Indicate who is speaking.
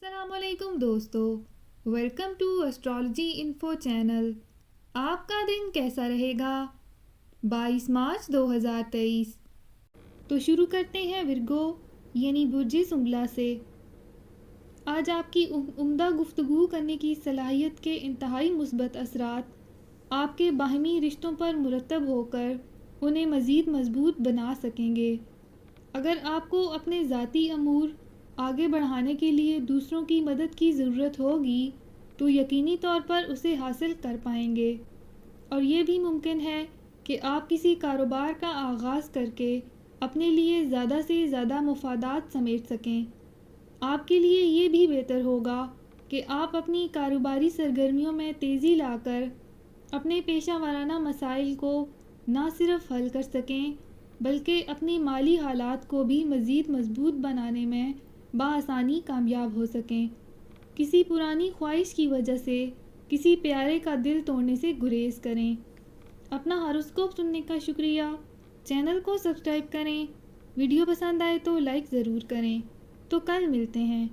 Speaker 1: السلام علیکم دوستو، welcome to astrology info channel. آپ کا دن کیسا رہے گا؟ 22 مارچ 2023۔ تو شروع کرتے ہیں ورگو یعنی برج سنبلا سے۔ آج آپ کی عمدہ گفتگو کرنے کی صلاحیت کے انتہائی مثبت اثرات آپ کے باہمی رشتوں پر مرتب ہو کر انہیں مزید مضبوط بنا سکیں گے۔ اگر آپ کو اپنے ذاتی امور آگے بڑھانے کے لیے دوسروں کی مدد کی ضرورت ہوگی تو یقینی طور پر اسے حاصل کر پائیں گے، اور یہ بھی ممکن ہے کہ آپ کسی کاروبار کا آغاز کر کے اپنے لیے زیادہ سے زیادہ مفادات سمیٹ سکیں۔ آپ کے لیے یہ بھی بہتر ہوگا کہ آپ اپنی کاروباری سرگرمیوں میں تیزی لا کر اپنے پیشہ ورانہ مسائل کو نہ صرف حل کر سکیں بلکہ اپنی مالی حالات کو بھی مزید مضبوط بنانے میں بآسانی کامیاب ہو سکیں۔ کسی پرانی خواہش کی وجہ سے کسی پیارے کا دل توڑنے سے گریز کریں۔ اپنا ہاروسکوپ سننے کا شکریہ۔ چینل کو سبسکرائب کریں۔ ویڈیو پسند آئے تو لائک ضرور کریں۔ تو کل ملتے ہیں۔